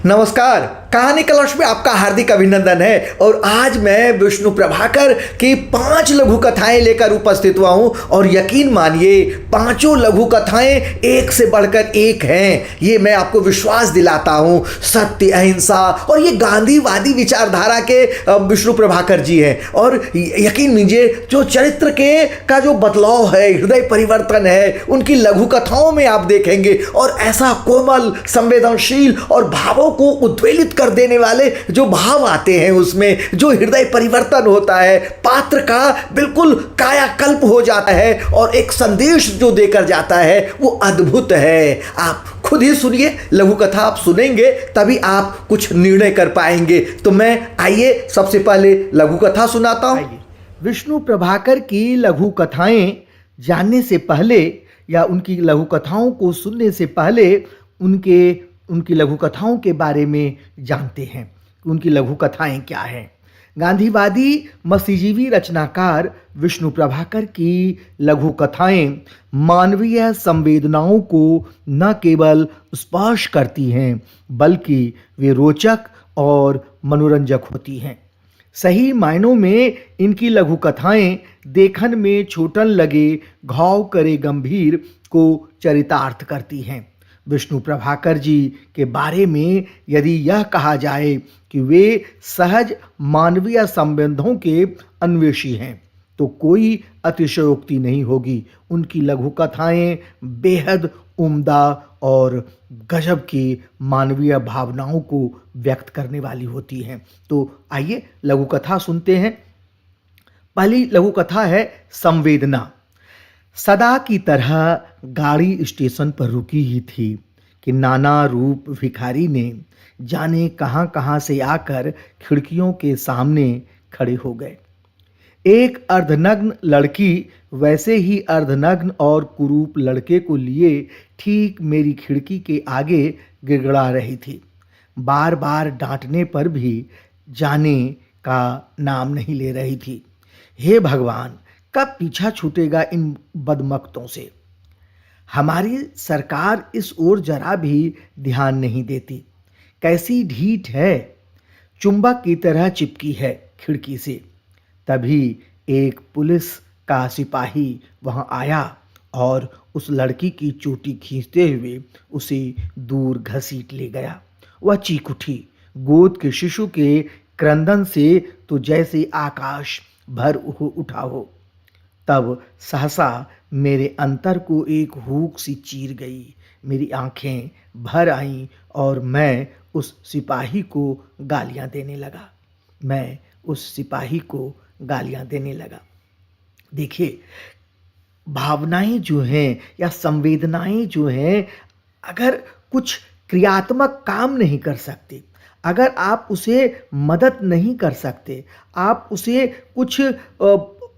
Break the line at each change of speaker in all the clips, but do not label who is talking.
नमस्कार। कहानी कलश में आपका हार्दिक अभिनंदन है। और आज मैं विष्णु प्रभाकर की 5 लघु कथाएं लेकर उपस्थित हुआ हूं और यकीन मानिए पांचों लघु कथाएं एक से बढ़कर एक हैं। ये मैं आपको विश्वास दिलाता हूं। सत्य, अहिंसा और ये गांधीवादी विचारधारा के विष्णु प्रभाकर जी हैं। और यकीन कीजिए जो चरित्र के का जो बदलाव है, हृदय परिवर्तन है, उनकी लघु कथाओं में आप देखेंगे। और ऐसा कोमल, संवेदनशील और भावों को उद्वेलित कर देने वाले जो भाव आते हैं, उसमें जो हृदय परिवर्तन होता है, पात्र का बिल्कुल कायाकल्प हो जाता है और एक संदेश जो देकर जाता है वो अद्भुत है। आप खुद ही सुनिए, लघु कथा आप सुनेंगे तभी आप कुछ निर्णय कर पाएंगे। तो मैं आइए सबसे पहले लघु कथा सुनाता हूं। विष्णु प्रभाकर की लघु कथाएं जानने से पहले या उनकी लघु कथाओं को सुनने से पहले उनकी लघु कथाओं के बारे में जानते हैं। उनकी लघु कथाएं क्या हैं। गांधीवादी मसीहजीवी रचनाकार विष्णु प्रभाकर की लघु कथाएं मानवीय संवेदनाओं को न केवल स्पर्श करती हैं बल्कि वे रोचक और मनोरंजक होती हैं। सही मायनों में इनकी लघु कथाएं देखन में छोटन लगे घाव करे गंभीर को चरितार्थ करती हैं। विष्णु प्रभाकर जी के बारे में यदि यह कहा जाए कि वे सहज मानवीय संबंधों के अन्वेषी हैं तो कोई अतिशयोक्ति नहीं होगी। उनकी लघु कथाएं बेहद उम्दा और गजब की मानवीय भावनाओं को व्यक्त करने वाली होती हैं। तो आइए लघु कथा सुनते हैं। पहली लघु कथा है संवेदना। सदा की तरह गाड़ी स्टेशन पर रुकी ही थी कि नाना रूप भिखारी ने जाने कहां कहां से आकर खिड़कियों के सामने खड़े हो गए। एक अर्धनग्न लड़की वैसे ही अर्धनग्न और कुरूप लड़के को लिए ठीक मेरी खिड़की के आगे गिड़गिड़ा रही थी। बार बार डांटने पर भी जाने का नाम नहीं ले रही थी। हे भगवान, कब पीछा छूटेगा इन बदमख्तों से। हमारी सरकार इस ओर जरा भी ध्यान नहीं देती। कैसी ढीठ है, चुंबक की तरह चिपकी है खिड़की से। तभी एक पुलिस का सिपाही वहां आया और उस लड़की की चोटी खींचते हुए उसे दूर घसीट ले गया। वह चीख उठी। गोद के शिशु के क्रंदन से तो जैसे आकाश भर उठा हो। तब सहसा मेरे अंतर को एक हूक सी चीर गई। मेरी आंखें भर आईं और मैं उस सिपाही को गालियां देने लगा। देखिए, भावनाएं जो हैं या संवेदनाएं जो हैं, अगर कुछ क्रियात्मक काम नहीं कर सकते, अगर आप उसे मदद नहीं कर सकते, आप उसे कुछ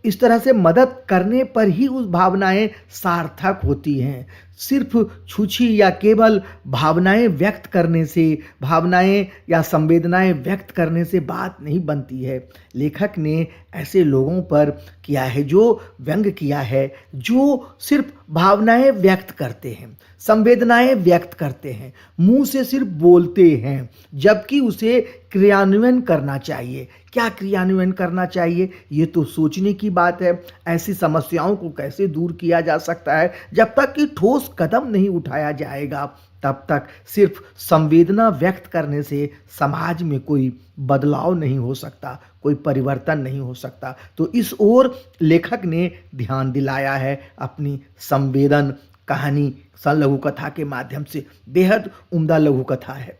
इस तरह से मदद करने पर ही उस भावनाएं सार्थक होती हैं। सिर्फ छूछी या केवल भावनाएं व्यक्त करने से, भावनाएं या संवेदनाएं व्यक्त करने से बात नहीं बनती है। लेखक ने ऐसे लोगों पर किया है, जो व्यंग किया है, जो सिर्फ भावनाएं व्यक्त करते हैं, संवेदनाएं व्यक्त करते हैं, मुंह से सिर्फ बोलते हैं, जबकि उसे क्रियान्वयन करना चाहिए। क्या क्रियान्वयन करना चाहिए, ये तो सोचने की बात है। ऐसी समस्याओं को कैसे दूर किया जा सकता है, जब तक कि ठोस कदम नहीं उठाया जाएगा तब तक सिर्फ संवेदना व्यक्त करने से समाज में कोई बदलाव नहीं हो सकता, कोई परिवर्तन नहीं हो सकता। तो इस ओर लेखक ने ध्यान दिलाया है अपनी संवेदन कहानी लघु कथा के माध्यम से। बेहद उम्दा लघु कथा है।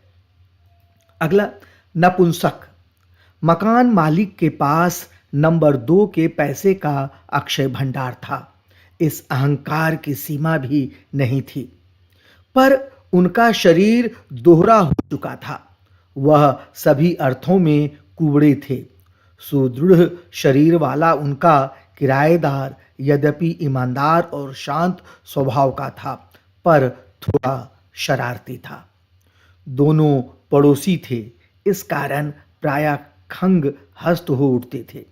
अगला, नपुंसक। मकान मालिक के पास नंबर 2 के पैसे का अक्षय भंडार था। इस अहंकार की सीमा भी नहीं थी, पर उनका शरीर दोहरा हो चुका था। वह सभी अर्थों में कुबड़े थे। सुदृढ़ शरीर वाला उनका किराएदार यद्यपि ईमानदार और शांत स्वभाव का था, पर थोड़ा शरारती था। दोनों पड़ोसी थे, इस कारण प्रायः खंग हस्त हो उठते थे।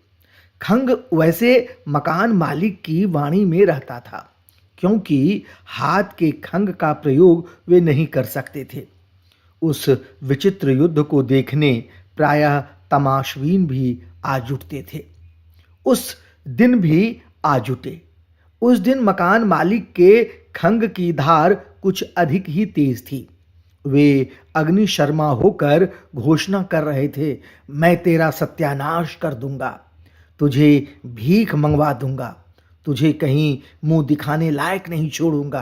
खंग वैसे मकान मालिक की वाणी में रहता था, क्योंकि हाथ के खंग का प्रयोग वे नहीं कर सकते थे। उस विचित्र युद्ध को देखने प्रायः तमाशबीन भी आ जुटते थे। उस दिन भी आ जुटे। उस दिन मकान मालिक के खंग की धार कुछ अधिक ही तेज थी। वे अग्निशर्मा होकर घोषणा कर रहे थे, मैं तेरा सत्यानाश कर दूंगा, तुझे भीख मंगवा दूंगा, तुझे कहीं मुंह दिखाने लायक नहीं छोड़ूंगा,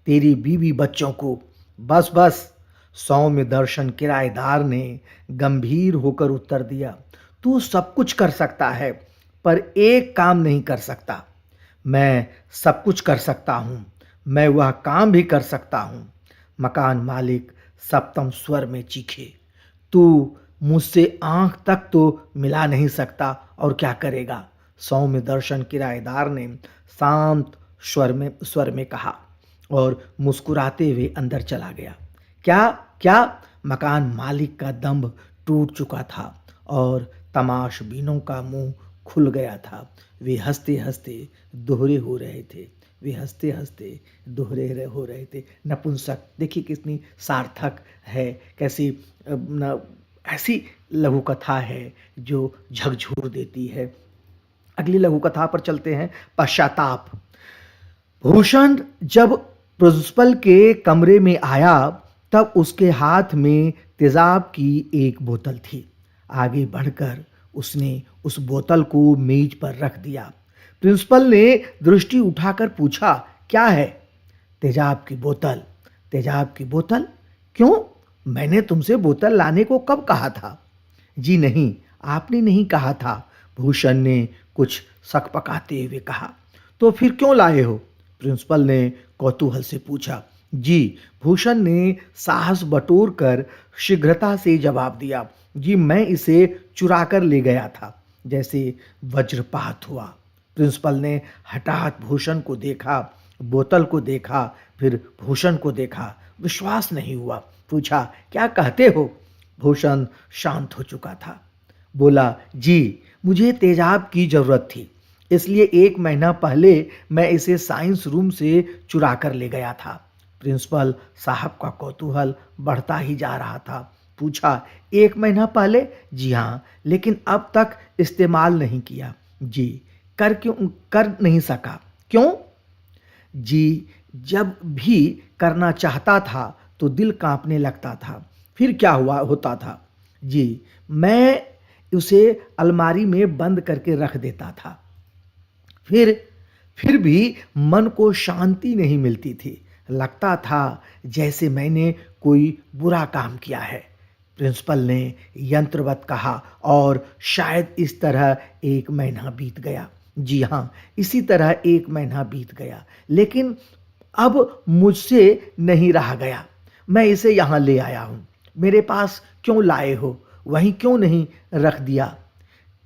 तेरी बीवी बच्चों को। बस बस, सौम्य दर्शन किराएदार ने गंभीर होकर उत्तर दिया, तू सब कुछ कर सकता है पर एक काम नहीं कर सकता। मैं सब कुछ कर सकता हूँ, मैं वह काम भी कर सकता हूँ। मकान मालिक सप्तम स्वर में चीखे, तू मुझसे आंख तक तो मिला नहीं सकता और क्या करेगा? सौम्य दर्शन किराएदार ने शांत स्वर में कहा और मुस्कुराते हुए अंदर चला गया। क्या क्या? मकान मालिक का दंभ टूट चुका था और तमाशबीनों का मुंह खुल गया था। वे हंसते हंसते दोहरे हो रहे थे। वे हंसते हंसते दोहरे हो रहे थे। नपुंसक, देखिए कितनी सार्थक है, कैसी ऐसी लघु कथा है जो झकझोर देती है। अगली लघु कथा पर चलते हैं, पश्चाताप। भूषण जब प्रिंसिपल के कमरे में आया तब उसके हाथ में तेजाब की एक बोतल थी। आगे बढ़कर उसने उस बोतल को मेज पर रख दिया। प्रिंसिपल ने दृष्टि उठाकर पूछा, क्या है? तेजाब की बोतल। तेजाब की बोतल? क्यों? मैंने तुमसे बोतल लाने को कब कहा था? जी नहीं, आपने नहीं कहा था, भूषण ने कुछ सकपकाते हुए कहा। तो फिर क्यों लाए हो? प्रिंसिपल ने कौतूहल से पूछा। जी, भूषण ने साहस बटोर कर शीघ्रता से जवाब दिया, जी मैं इसे चुरा कर ले गया था। जैसे वज्रपात हुआ। प्रिंसिपल ने हठात भूषण को देखा, बोतल को देखा, फिर भूषण को देखा। विश्वास नहीं हुआ। पूछा, क्या कहते हो? भूषण शांत हो चुका था। बोला, जी मुझे तेजाब की जरूरत थी, इसलिए 1 महीना पहले मैं इसे साइंस रूम से चुरा कर ले गया था। प्रिंसिपल साहब का कौतूहल बढ़ता ही जा रहा था। पूछा, 1 महीना पहले? जी हाँ, लेकिन अब तक इस्तेमाल नहीं किया। जी, कर नहीं सका? क्यों? जी, जब भी करना चाहता था तो दिल कांपने लगता था। फिर क्या होता था? जी, मैं उसे अलमारी में बंद करके रख देता था। फिर भी मन को शांति नहीं मिलती थी। लगता था जैसे मैंने कोई बुरा काम किया है। प्रिंसिपल ने यंत्रवत कहा, और शायद इस तरह 1 महीना बीत गया। जी हाँ, इसी तरह 1 महीना बीत गया, लेकिन अब मुझसे नहीं रहा गया। मैं इसे यहाँ ले आया हूँ। मेरे पास क्यों लाए हो? वहीं क्यों नहीं रख दिया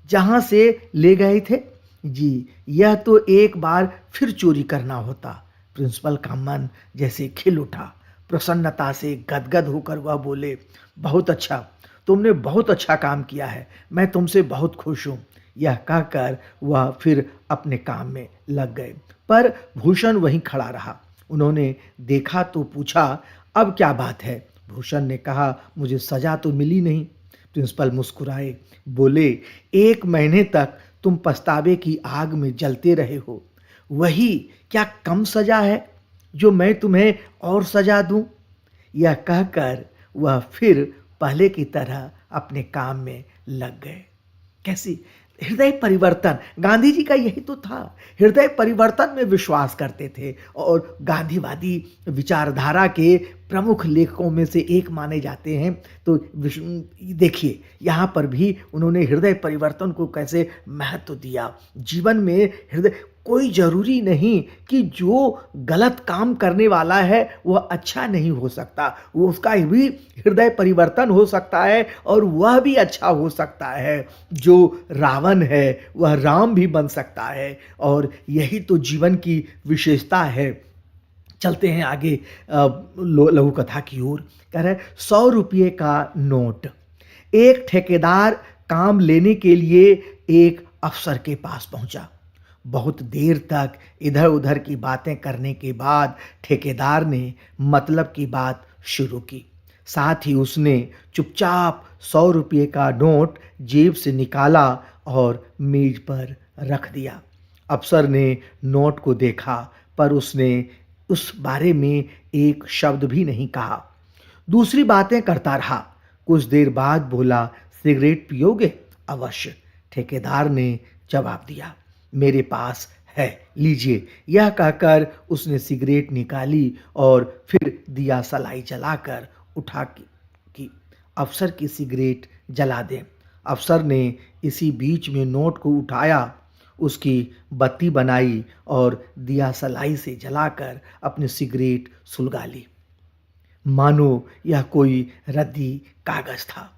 जहाँ से ले गए थे? जी, यह तो एक बार फिर चोरी करना होता। प्रिंसिपल का मन जैसे खिल उठा। प्रसन्नता से गदगद होकर वह बोले, बहुत अच्छा, तुमने बहुत अच्छा काम किया है, मैं तुमसे बहुत खुश हूँ। यह कहकर वह फिर अपने काम में लग गए, पर भूषण वहीं खड़ा रहा। उन्होंने देखा तो पूछा, अब क्या बात है? भूषण ने कहा, मुझे सजा तो मिली नहीं। प्रिंसिपल मुस्कुराए, बोले, 1 महीने तक तुम पछतावे की आग में जलते रहे हो, वही क्या कम सजा है जो मैं तुम्हें और सजा दूं? यह कहकर वह फिर पहले की तरह अपने काम में लग गए। कैसी हृदय परिवर्तन! गांधी जी का यही तो था, हृदय परिवर्तन में विश्वास करते थे और गांधीवादी विचारधारा के प्रमुख लेखकों में से एक माने जाते हैं। तो देखिए यहाँ पर भी उन्होंने हृदय परिवर्तन को कैसे महत्व दिया। जीवन में हृदय, कोई जरूरी नहीं कि जो गलत काम करने वाला है वह अच्छा नहीं हो सकता, वो उसका भी हृदय परिवर्तन हो सकता है और वह भी अच्छा हो सकता है। जो रावण है वह राम भी बन सकता है, और यही तो जीवन की विशेषता है। चलते हैं आगे लघु कथा की ओर। कह रहे 100 रुपये का नोट। एक ठेकेदार काम लेने के लिए एक अफसर के पास पहुंचा। बहुत देर तक इधर उधर की बातें करने के बाद ठेकेदार ने मतलब की बात शुरू की। साथ ही उसने चुपचाप 100 रुपये का नोट जेब से निकाला और मेज पर रख दिया। अफसर ने नोट को देखा, पर उसने उस बारे में एक शब्द भी नहीं कहा। दूसरी बातें करता रहा। कुछ देर बाद बोला, सिगरेट पियोगे? अवश्य, ठेकेदार ने जवाब दिया। मेरे पास है, लीजिए। यह कहकर उसने सिगरेट निकाली और फिर दिया सलाई जलाकर उठा कि अफसर की सिगरेट जला दें। अफसर ने इसी बीच में नोट को उठाया, उसकी बत्ती बनाई और दिया सलाई से जलाकर अपनी सिगरेट सुलगा ली, मानो यह कोई रद्दी कागज था।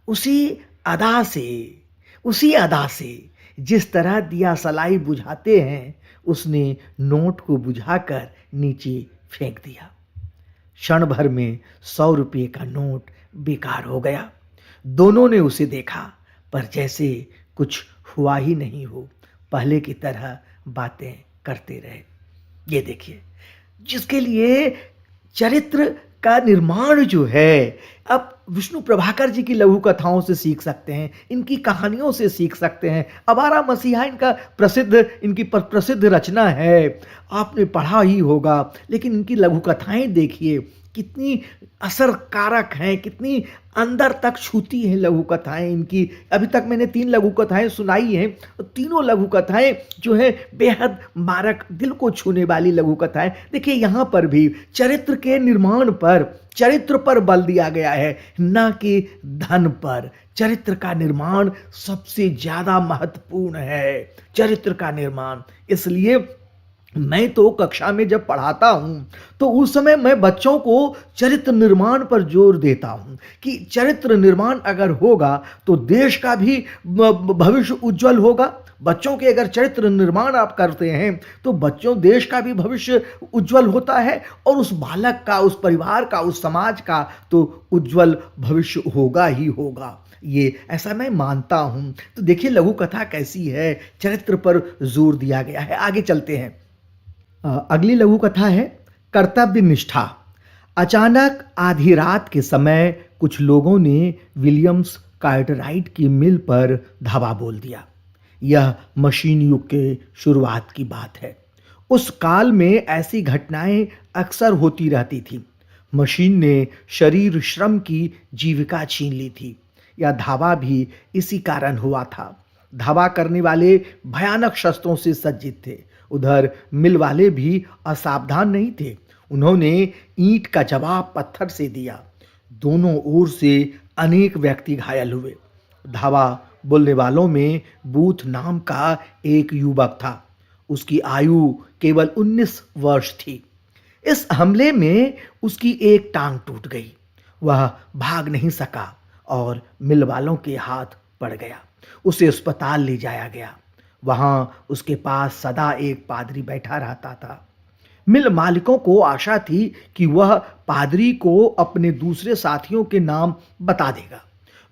उसी अदा से उसी अदा से जिस तरह दिया सलाई बुझाते हैं, उसने नोट को बुझाकर नीचे फेंक दिया। क्षण भर में 100 रुपये का नोट बेकार हो गया। दोनों ने उसे देखा, पर जैसे कुछ हुआ ही नहीं हो, पहले की तरह बातें करते रहे। ये देखिए, जिसके लिए चरित्र का निर्माण जो है, अब विष्णु प्रभाकर जी की लघु कथाओं से सीख सकते हैं, इनकी कहानियों से सीख सकते हैं। आवारा मसीहा इनकी प्रसिद्ध रचना है, आपने पढ़ा ही होगा, लेकिन इनकी लघु कथाएं देखिए कितनी असरकारक हैं, कितनी अंदर तक छूती हैं लघु कथाएं इनकी। अभी तक मैंने 3 लघु कथाएं सुनाई हैं, और तीनों लघु कथाएं जो है बेहद मारक, दिल को छूने वाली लघु कथाएं। देखिए, यहाँ पर भी चरित्र के निर्माण पर, चरित्र पर बल दिया गया है, न कि धन पर। चरित्र का निर्माण सबसे ज्यादा महत्वपूर्ण है, चरित्र का निर्माण। इसलिए मैं तो कक्षा में जब पढ़ाता हूं, तो उस समय मैं बच्चों को चरित्र निर्माण पर जोर देता हूं कि चरित्र निर्माण अगर होगा तो देश का भी भविष्य उज्जवल होगा। बच्चों के अगर चरित्र निर्माण आप करते हैं तो देश का भी भविष्य उज्जवल होता है, और उस बालक का, उस परिवार का, उस समाज का तो उज्जवल भविष्य होगा ही होगा। ये ऐसा मैं मानता हूं। तो देखिए लघु कथा कैसी है, चरित्र पर जोर दिया गया है। आगे चलते हैं। अगली लघु कथा है कर्तव्य निष्ठा। अचानक आधी रात के समय कुछ लोगों ने विलियम्स कार्टराइट की मिल पर धावा बोल दिया। यह मशीन युग के शुरुआत की बात है। उस काल में ऐसी घटनाएं अक्सर होती रहती थी। मशीन ने शरीर श्रम की जीविका छीन ली थी। यह धावा भी इसी कारण हुआ था। धावा करने वाले भयानक शस्त्रों से सज्जित थे। उधर मिल वाले भी असावधान नहीं थे। उन्होंने ईंट का जवाब पत्थर से दिया। दोनों ओर से अनेक व्यक्ति घायल हुए। धावा बोलने वालों में बूथ नाम का एक युवक था। उसकी आयु केवल 19 वर्ष थी। इस हमले में उसकी एक टांग टूट गई। वह भाग नहीं सका और मिल वालों के हाथ पड़ गया। उसे अस्पताल ले जाया गया। वहां उसके पास सदा एक पादरी बैठा रहता था। मिल मालिकों को आशा थी कि वह पादरी को अपने दूसरे साथियों के नाम बता देगा।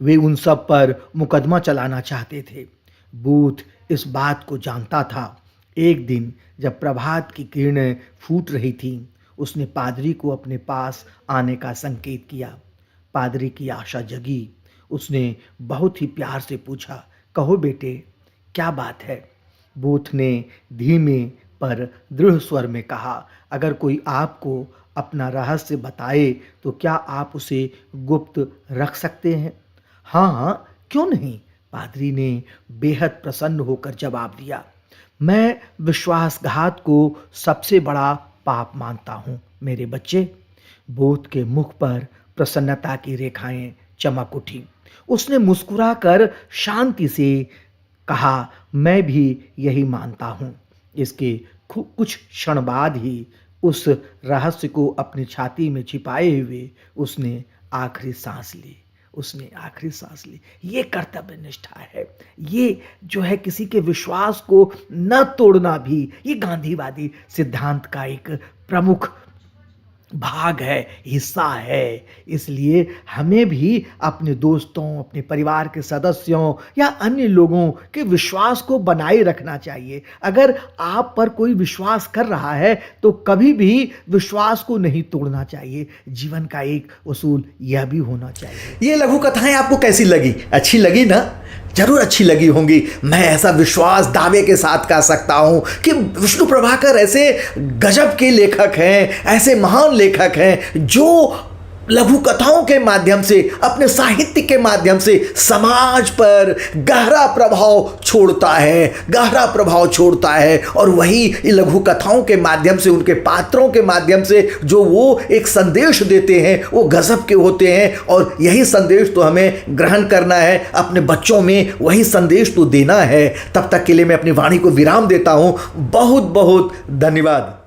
वे उन सब पर मुकदमा चलाना चाहते थे। बूथ इस बात को जानता था। एक दिन जब प्रभात की किरणें फूट रही थीं, उसने पादरी को अपने पास आने का संकेत किया। पादरी की आशा जगी। उसने बहुत ही प्यार से पूछा, कहो बेटे, क्या बात है? बूथ ने धीमे पर दृढ़ स्वर में कहा, अगर कोई आपको अपना रहस्य बताए तो क्या आप उसे गुप्त रख सकते हैं? हाँ, क्यों नहीं? पादरी ने बेहद प्रसन्न होकर जवाब दिया। मैं विश्वासघात को सबसे बड़ा पाप मानता हूँ मेरे बच्चे। बूथ के मुख पर प्रसन्नता की रेखाएं चमक उठी। उसने मुस्कुराकर शांति से कहा, मैं भी यही मानता हूं। इसके कुछ क्षण बाद ही उस रहस्य को अपनी छाती में छिपाए हुए उसने आखिरी सांस ली। ये कर्तव्य निष्ठा है। ये जो है किसी के विश्वास को न तोड़ना भी, ये गांधीवादी सिद्धांत का एक प्रमुख भाग है, हिस्सा है। इसलिए हमें भी अपने दोस्तों, अपने परिवार के सदस्यों या अन्य लोगों के विश्वास को बनाए रखना चाहिए। अगर आप पर कोई विश्वास कर रहा है तो कभी भी विश्वास को नहीं तोड़ना चाहिए। जीवन का एक उसूल यह भी होना चाहिए। ये लघु कथाएं आपको कैसी लगी? अच्छी लगी ना? जरूर अच्छी लगी होंगी। मैं ऐसा विश्वास दावे के साथ कह सकता हूं कि विष्णु प्रभाकर ऐसे गजब के लेखक हैं, ऐसे महान लेखक हैं जो लघु कथाओं के माध्यम से, अपने साहित्य के माध्यम से समाज पर गहरा प्रभाव छोड़ता है, गहरा प्रभाव छोड़ता है। और वही लघु कथाओं के माध्यम से, उनके पात्रों के माध्यम से जो वो एक संदेश देते हैं वो गजब के होते हैं। और यही संदेश तो हमें ग्रहण करना है, अपने बच्चों में वही संदेश तो देना है। तब तक के लिए मैं अपनी वाणी को विराम देता हूँ। बहुत बहुत धन्यवाद।